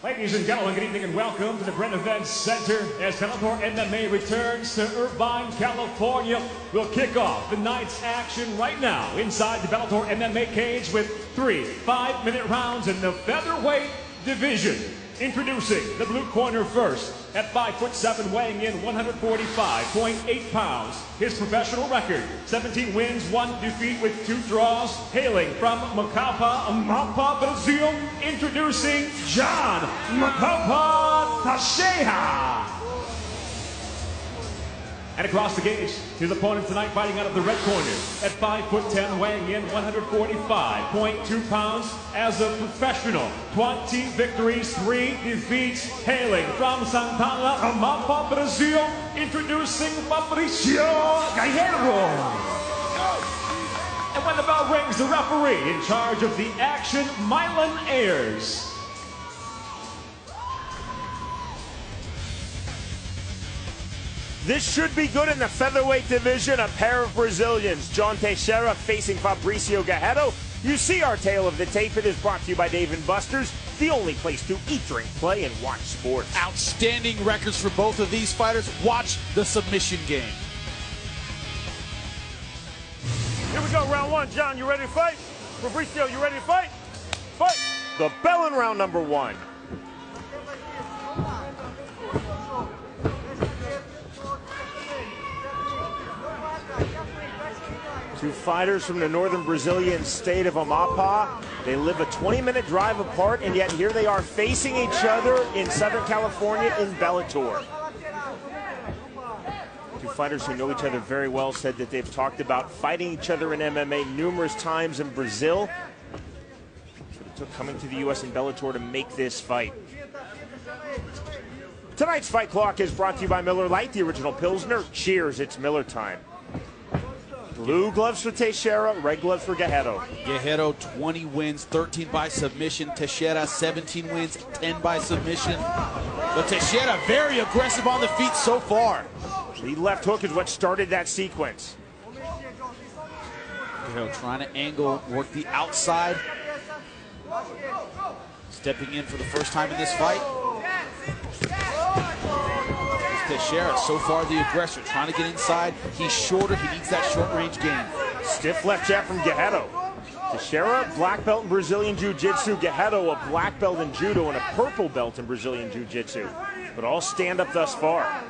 Ladies and gentlemen, good evening and welcome to the Brent Event Center as Bellator MMA returns to Irvine, California. We'll kick off the night's action right now inside the Bellator MMA cage with 3 5-minute rounds in the featherweight division. Introducing the blue corner first, at 5'7", weighing in 145.8 pounds. His professional record, 17 wins, 1 defeat with 2 draws. Hailing from Macapá, Brazil, introducing John Macapá Teixeira. And across the cage, his opponent tonight fighting out of the red corner at 5'10", weighing in 145.2 pounds. As a professional, 20 victories, 3 defeats. Hailing from Santana, Amapá, Brazil, introducing Fabrício, Guerreiro. And when the bell rings, the referee in charge of the action, Mylan Ayers. This should be good in the featherweight division. A pair of Brazilians, John Teixeira facing Fabrício Guerreiro. You see our tale of the tape. It is brought to you by Dave & Buster's, the only place to eat, drink, play, and watch sports. Outstanding records for both of these fighters. Watch the submission game. Here we go, round 1. John, you ready to fight? Fabrício, you ready to fight? Fight! The bell in round number 1. Two fighters from the northern Brazilian state of Amapá. They live a 20-minute drive apart, and yet here they are facing each other in Southern California in Bellator. Two fighters who know each other very well said that they've talked about fighting each other in MMA numerous times in Brazil. But it took coming to the U.S. in Bellator to make this fight. Tonight's Fight Clock is brought to you by Miller Lite, the original Pilsner. Cheers, it's Miller time. Blue gloves for Teixeira, red gloves for Guerreiro. Guerreiro, 20 wins, 13 by submission. Teixeira, 17 wins, 10 by submission. But Teixeira very aggressive on the feet so far. The left hook is what started that sequence. Guerreiro trying to angle, work the outside. Stepping in for the first time in this fight. Teixeira, so far the aggressor, trying to get inside. He's shorter, he needs that short-range game. Stiff left jab from Guerreiro. Teixeira, black belt in Brazilian Jiu-Jitsu. Guerreiro, a black belt in Judo and a purple belt in Brazilian Jiu-Jitsu. But all stand up thus far.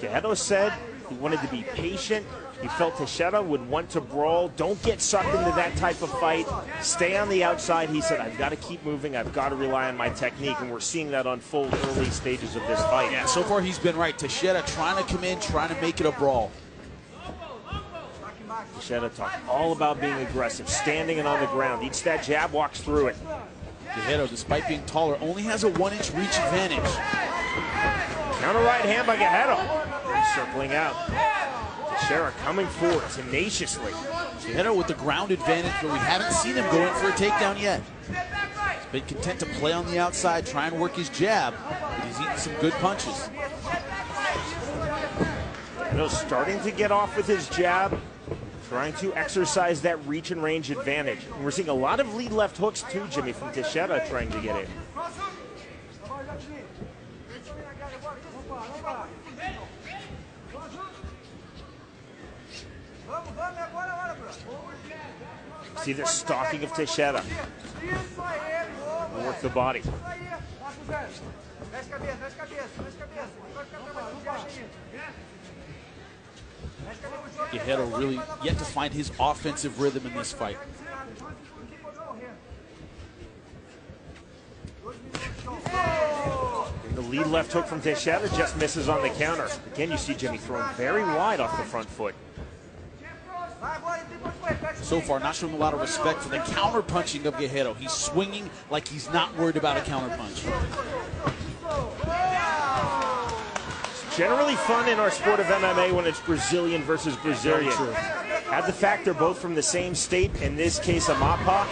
Guerreiro said he wanted to be patient. He felt Teixeira would want to brawl. Don't get sucked into that type of fight. Stay on the outside. He said, I've got to keep moving. I've got to rely on my technique. And we're seeing that unfold early stages of this fight. Yeah, so far he's been right. Teixeira trying to come in, trying to make it a brawl. Teixeira talked all about being aggressive, standing and on the ground. Eats that jab, walks through it. Guerreiro, despite being taller, only has a 1-inch reach advantage. Counter right hand by Guerreiro. Circling out. Teixeira coming forward tenaciously. Guerreiro with the ground advantage, but we haven't seen him go in for a takedown yet. He's been content to play on the outside, try and work his jab, but he's eating some good punches. Guerreiro's starting to get off with his jab, trying to exercise that reach and range advantage. And we're seeing a lot of lead left hooks too, Jimmy, from Teixeira trying to get in. See the stalking of Teixeira. Work the body. Guerreiro really yet to find his offensive rhythm in this fight. The lead left hook from Teixeira just misses on the counter. Again, you see Jimmy throwing very wide off the front foot. So far, not showing a lot of respect for the counter punching of Guerreiro. He's swinging like he's not worried about a counter punch. It's generally fun in our sport of MMA when it's Brazilian versus Brazilian. Add the fact they're both from the same state, in this case, Amapá.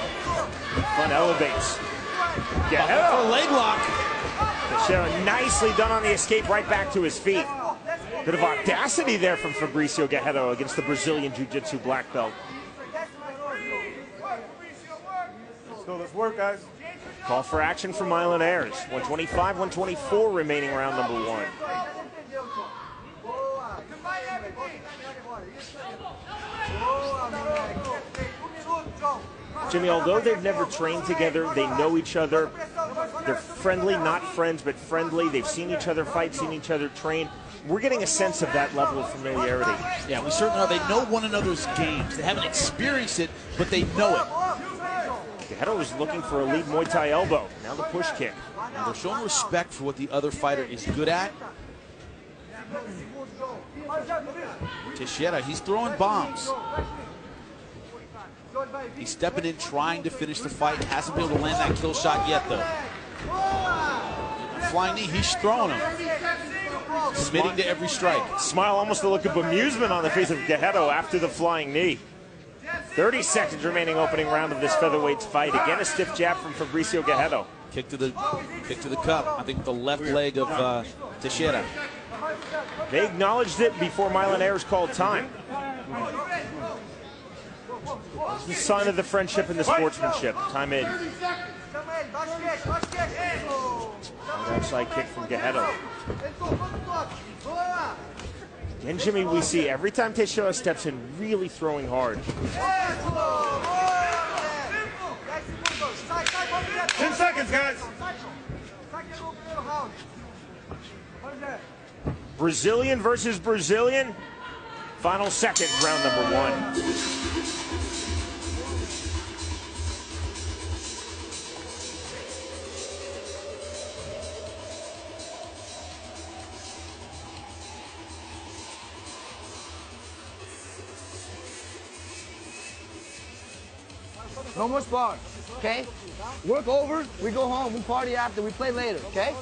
Fun elevates. Guerreiro. Leg lock. Teixeira nicely done on the escape, right back to his feet. Bit of audacity there from Fabrício Guerreiro against the Brazilian Jiu-Jitsu black belt. go. Let's work, guys. Call for action from Mylan Ayers. 125, 124 remaining round number 1. Jimmy, although they've never trained together, they know each other. They're friendly, not friends, but friendly. They've seen each other fight, seen each other train. We're getting a sense of that level of familiarity. Yeah, we certainly are. They know one another's games. They haven't experienced it, but they know it. Guerreiro was looking for a lead Muay Thai elbow. Now the push kick. And they're showing respect for what the other fighter is good at. Teixeira, he's throwing bombs. He's stepping in, trying to finish the fight. Hasn't been able to land that kill shot yet, though. Flying knee, he's throwing him. Submitting to every strike. Smile, almost a look of amusement on the face of Guerreiro after the flying knee. 30 seconds remaining opening round of this featherweight fight. Again, a stiff jab from Fabrício Guerreiro. Kick to the cup, I think with the left leg of Teixeira. They acknowledged it before Mylan Ayers called time. It's a sign of the friendship and the sportsmanship. Time in. Outside kick from Guerreiro. Again, Jimmy, we see every time Teixeira steps in, really throwing hard. 10 seconds, guys. Brazilian versus Brazilian. Final second, round number 1. No more spars, okay? Work over, we go home, we party after, we play later, okay?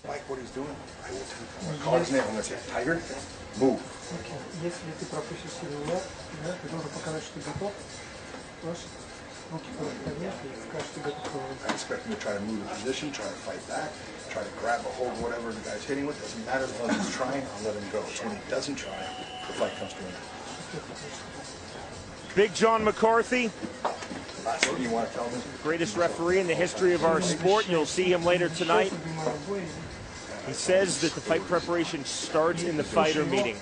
Like what he's doing. I will call his name. I'm going to say, Tiger, move. Если ты пропустишь силу, ты должен показать, что ты готов. Руки поверх и скажешь, что ты готов. I expect him to try to move the position, try to fight back, try to grab a hold of whatever the guy's hitting with. Doesn't matter as long as he's trying, I'll let him go. So when he doesn't try, the fight comes to an end. Big John McCarthy, Last thing you want to tell me? greatest referee in the history of our sport. You'll see him later tonight. He says that the fight preparation starts in the fighter meeting.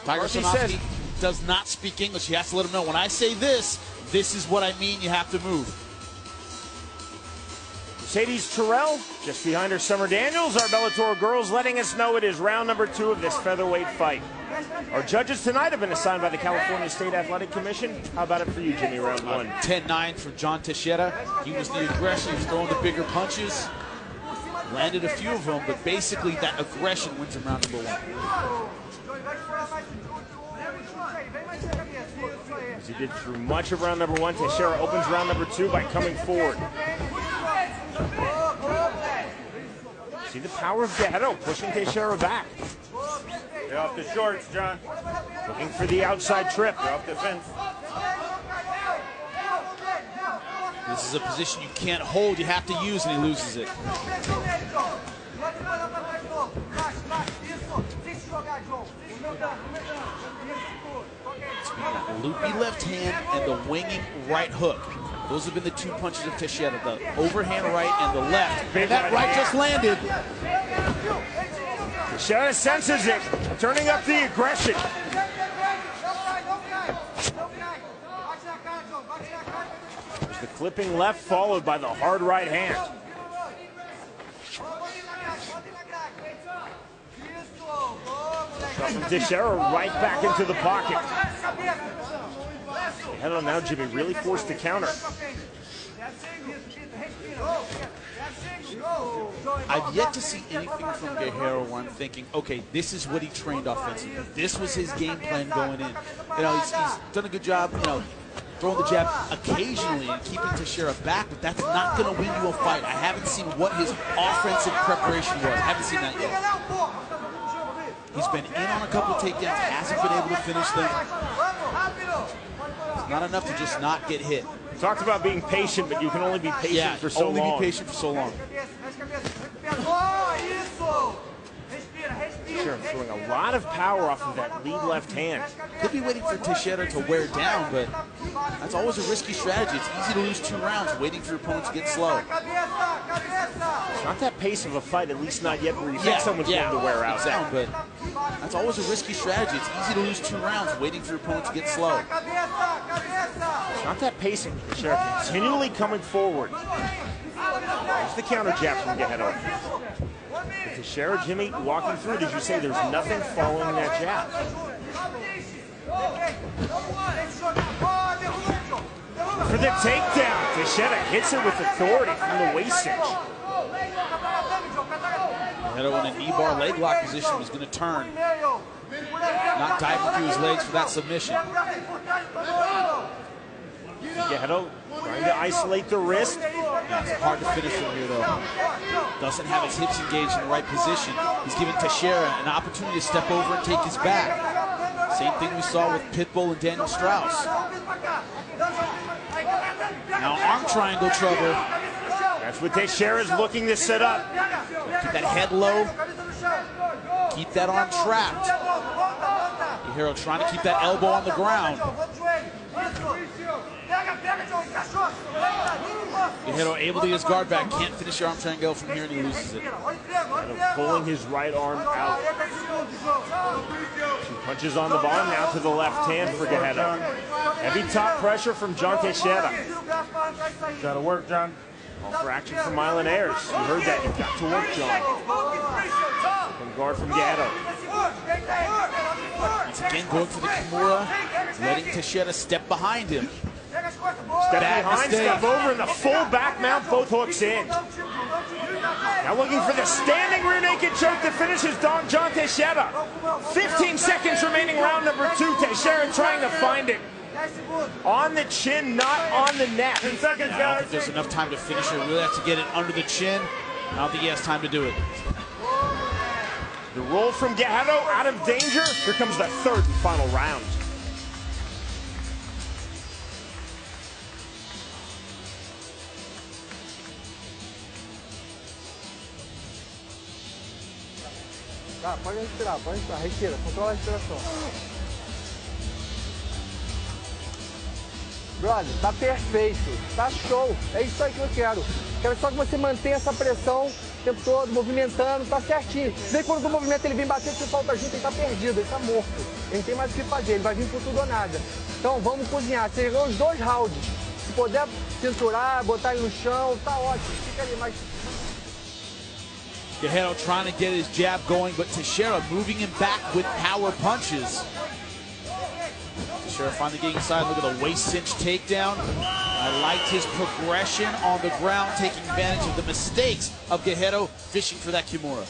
Tiger He Sanofsky says- does not speak English. He has to let him know, when I say this, this is what I mean, you have to move. Mercedes Terrell, just behind her, Summer Daniels, our Bellator girls, letting us know it is round number 2 of this featherweight fight. Our judges tonight have been assigned by the California State Athletic Commission. How about it for you, Jimmy, round 1? 10-9 from John Teixeira. He was the aggressor, he was throwing the bigger punches. Landed a few of them, but basically that aggression wins him round number 1. As he did through much of round number 1, Teixeira opens round number 2 by coming forward. See the power of Guerreiro pushing Teixeira back. Get off the shorts, John. Looking for the outside trip. Get off the fence. This is a position you can't hold, you have to use, and he loses it. Loopy left hand and the winging right hook. Those have been the 2 punches of Teixeira, the overhand right and the left. And that right just landed. Teixeira senses it, turning up the aggression. There's the clipping left followed by the hard right hand. From Teixeira right back into the pocket. Head on now, Jimmy, really forced to counter. I've yet to see anything from Guerreiro where I'm thinking, okay, this is what he trained offensively. This was his game plan going in. You know, he's done a good job, you know, throwing the jab occasionally and keeping Teixeira back, but that's not going to win you a fight. I haven't seen what his offensive preparation was. I haven't seen that yet. He's been in on a couple of takedowns, hasn't been able to finish them. It's not enough to just not get hit. Talked about being patient, but you can only be patient for so long. Only be patient for so long. Teixeira throwing a lot of power off of that lead left hand. Could be waiting for Teixeira to wear down, but that's always a risky strategy. It's easy to lose 2 rounds waiting for your opponent to get slow. It's not that pace of a fight, at least not yet, where you think someone's going to wear out. Exactly, but that's always a risky strategy. It's easy to lose 2 rounds waiting for your opponent to get slow. It's not that pacing. Teixeira continually coming forward. There's the counter jab from Guerreiro. Teixeira, Jimmy, walking through, did you say there's nothing following that jab? For the takedown, Teixeira hits it with authority from the waist cinch. Guerreiro in a knee bar leg lock position was going to turn. Not diving through his legs for that submission. Guerreiro trying to isolate the wrist. Yeah, it's hard to finish from here, though. Doesn't have his hips engaged in the right position. He's giving Teixeira an opportunity to step over and take his back. Same thing we saw with Pitbull and Daniel Strauss. Now arm triangle trouble. That's what Teixeira's looking to set up. Keep that head low. Keep that arm trapped. Guerreiro trying to keep that elbow on the ground. Guerreiro able to get his guard back. Can't finish your arm triangle from here, and he loses it. Pulling his right arm out. 2 punches on the bar, now to the left hand for Guerreiro. Heavy top pressure from John Teixeira. Gotta work, John. All for action from Milenaires. You heard that. You've got to work, John. From guard from Guerreiro. Once again, going for the Kimura, letting Teixeira step behind him. Step behind, step over, and the full back mount, both hooks in. Now looking for the standing rear naked choke that finishes John Teixeira. 15 seconds remaining, round number 2. Teixeira trying to find it. On the chin, not on the neck. 10 seconds, I don't guys. think there's enough time to finish it. Really have to get it under the chin. I don't think he has time to do it. The roll from Guerreiro out of danger. Here comes the 3rd and final round. Tá, pode respirar, respira, controla a respiração. Brother, tá perfeito, tá show, é isso aí que eu quero. Quero só que você mantenha essa pressão o tempo todo, movimentando, tá certinho. Vê quando o movimento ele vem bater, se falta junto, ele tá perdido, ele tá morto. Ele não tem mais o que fazer, ele vai vir por tudo ou nada. Então vamos cozinhar, você ganhou os 2 rounds. Se puder cinturar, botar ele no chão, tá ótimo, fica ali, mas... Guerreiro trying to get his jab going, but Teixeira moving him back with power punches. Teixeira finally getting inside. Look at the waist cinch takedown. I liked his progression on the ground, taking advantage of the mistakes of Guerreiro, fishing for that Kimura.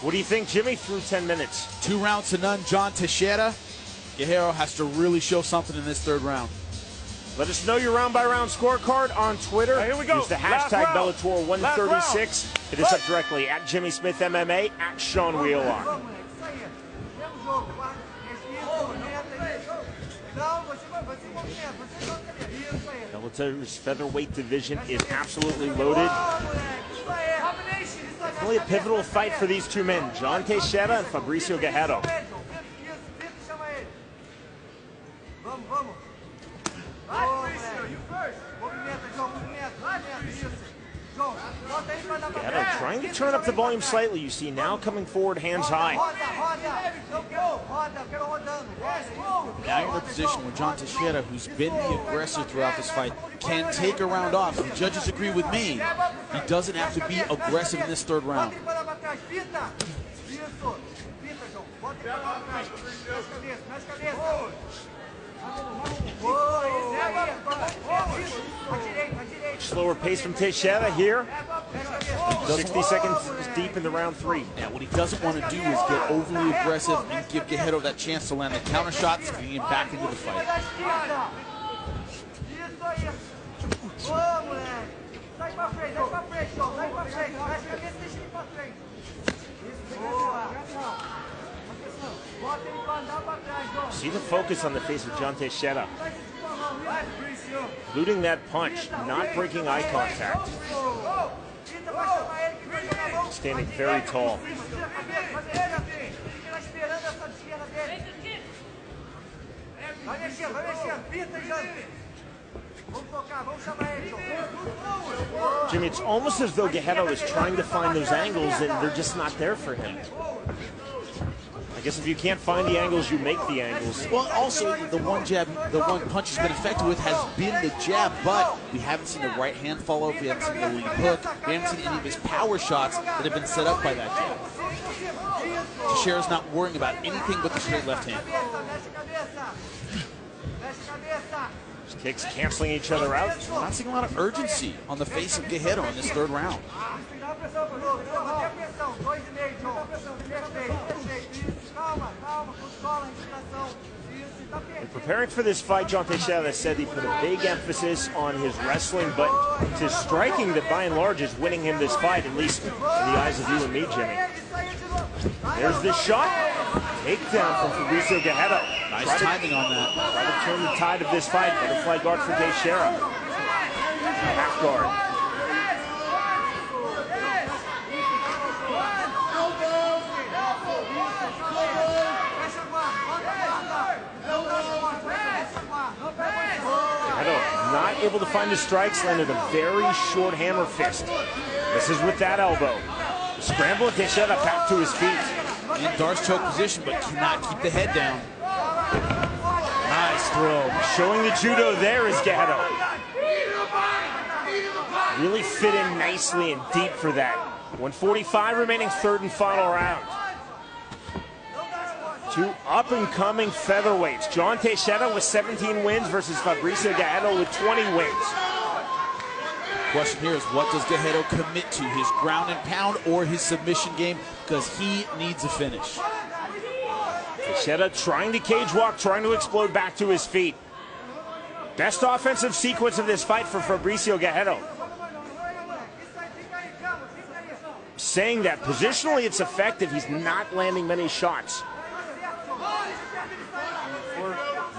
What do you think, Jimmy, through 10 minutes? 2 rounds to none, John Teixeira. Guerreiro has to really show something in this 3rd round. Let us know your round-by-round scorecard on Twitter. Right, here we go. Use the Last hashtag round. Bellator136. Hit us up directly at Jimmy Smith MMA, at Sean Wheelock. Bellator's featherweight division is absolutely loaded. Definitely a pivotal fight for these 2 men, John Teixeira and Fabrício Guerreiro. Guerreiro trying to turn up the volume slightly. You see now coming forward, hands high. Now you're in a position where John Teixeira, who's been the aggressor throughout this fight, can take a round off. The judges agree with me. He doesn't have to be aggressive in this 3rd round. Slower pace from Teixeira here. 60 seconds deep into round 3. Now, what he doesn't want to do is get overly aggressive and give Guerreiro that chance to land the counter shots, getting him back into the fight. See the focus on the face of John Teixeira. Eluding that punch, not breaking eye contact. standing very tall. Jimmy, it's almost as though Guerreiro is trying to find those angles and they're just not there for him. I guess if you can't find the angles, you make the angles. Well, also, the one punch he's been effective with has been the jab, but we haven't seen the right hand follow up, we haven't seen the lead hook, we haven't seen any of his power shots that have been set up by that jab. Teixeira's not worrying about anything but the straight left hand. Kicks canceling each other out. We're not seeing a lot of urgency on the face of Guerreiro in this third round. In preparing for this fight, John Teixeira said he put a big emphasis on his wrestling, but it's his striking that by and large is winning him this fight, at least in the eyes of you and me, Jimmy. There's the shot. Takedown from Fabrício Guerreiro. Nice timing on that. Try to turn the tide of this fight. Butterfly guard for Teixeira. Half guard. Guerreiro not able to find his strikes, landed a very short hammer fist. This is with that elbow. Scramble and Teixeira back to his feet. In Darce choke position, but cannot keep the head down. Nice throw. Showing the judo there is Guerreiro. Really fit in nicely and deep for that. 1:45 remaining, third and final round. Two up-and-coming featherweights. John Teixeira with 17 wins versus Fabrício Guerreiro with 20 wins. Question here is, what does Guerreiro commit to, his ground and pound or his submission game? Because he needs a finish. Teixeira trying to cage walk, trying to explode back to his feet. Best offensive sequence of this fight for Fabrício Guerreiro. Saying that positionally it's effective, he's not landing many shots.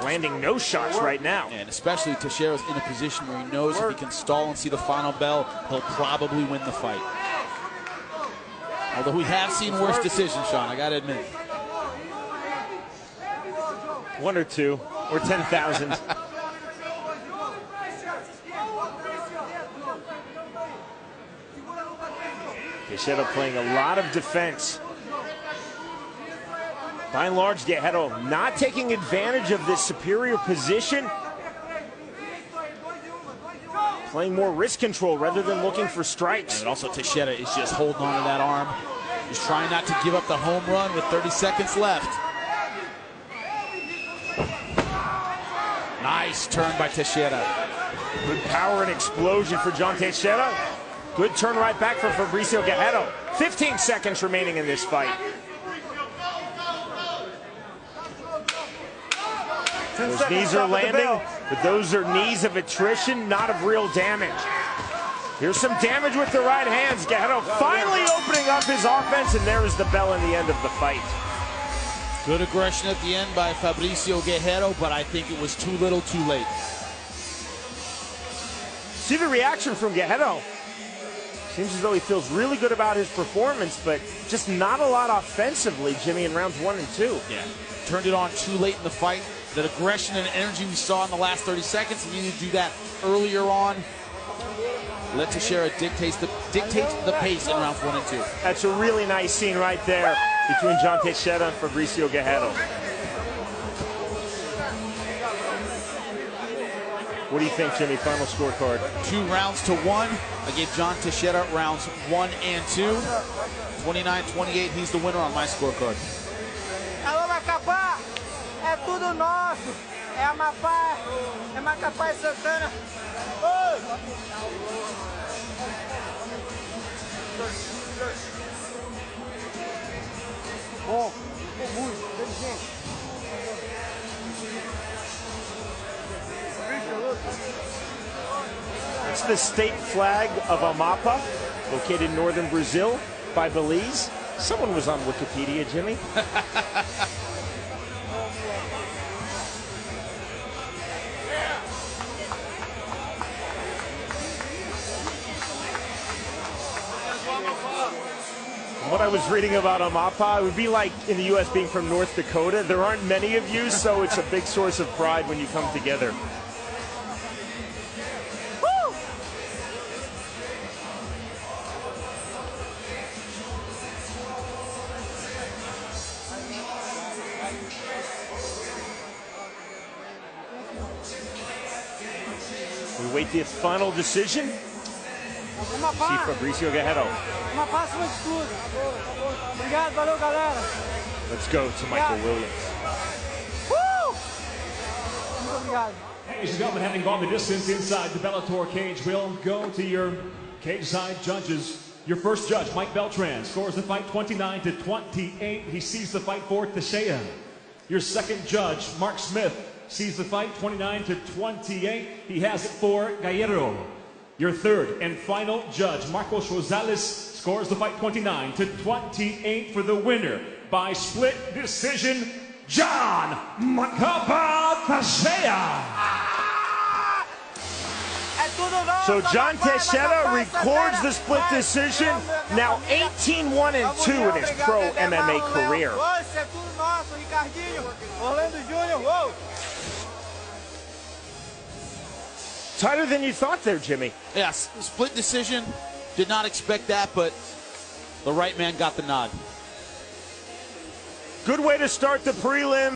Landing no shots right now. And especially Teixeira's in a position where he knows if he can stall and see the final bell, he'll probably win the fight. Although we have seen worse decisions, Sean, I gotta admit. One or two, or 10,000. Teixeira playing a lot of defense. By and large, Guerreiro not taking advantage of this superior position. Playing more wrist control rather than looking for strikes. And also Teixeira is just holding on to that arm. He's trying not to give up the home run with 30 seconds left. Nice turn by Teixeira. Good power and explosion for John Teixeira. Good turn right back for Fabrício Guerreiro. 15 seconds remaining in this fight. Those knees are landing, but those are knees of attrition, not of real damage. Here's some damage with the right hands. Guerreiro finally opening up his offense, and there is the bell in the end of the fight. Good aggression at the end by Fabrício Guerreiro, but I think it was too little too late. See the reaction from Guerreiro. Seems as though he feels really good about his performance, but just not a lot offensively, Jimmy, in rounds 1 and 2. Yeah, turned it on too late in the fight. That aggression and energy we saw in the last 30 seconds, he needed to do that earlier on. Let Teixeira dictate the pace in rounds 1 and 2. That's a really nice scene right there between John Teixeira and Fabrício Guerreiro. What do you think, Jimmy? Final scorecard. 2 rounds to 1. I gave John Teixeira rounds 1 and 2. 29-28, he's the winner on my scorecard. Alô, Macapá! É tudo nosso! É Amapá, é Macapá e Santana. Oi! Bom, muito, inteligente. It's the state flag of Amapá, located in northern Brazil by Belize. Someone was on Wikipedia, Jimmy. What I was reading about Amapá, it would be like in the U.S. being from North Dakota. There aren't many of you, so it's a big source of pride when you come together. We wait the final decision. See Fabrício Guerreiro. Amapá acima de tudo. Obrigado, valeu, galera. Let's go to Michael Williams. Muito obrigado. Ladies and gentlemen, having gone the distance inside the Bellator cage, we'll go to your cage side judges. Your first judge, Mike Beltran, scores the fight 29-28. He sees the fight for Teixeira. Your second judge, Mark Smith, sees the fight 29-28. He has it for Guerreiro. Your third and final judge, Marcos Rosales, scores the fight 29-28 for the winner by split decision, John Macapá Teixeira. So John Teixeira records the split decision, now 18-1-2 in his pro MMA career. Tighter than you thought there, Jimmy. Yes, split decision. Did not expect that, but the right man got the nod. Good way to start the prelim.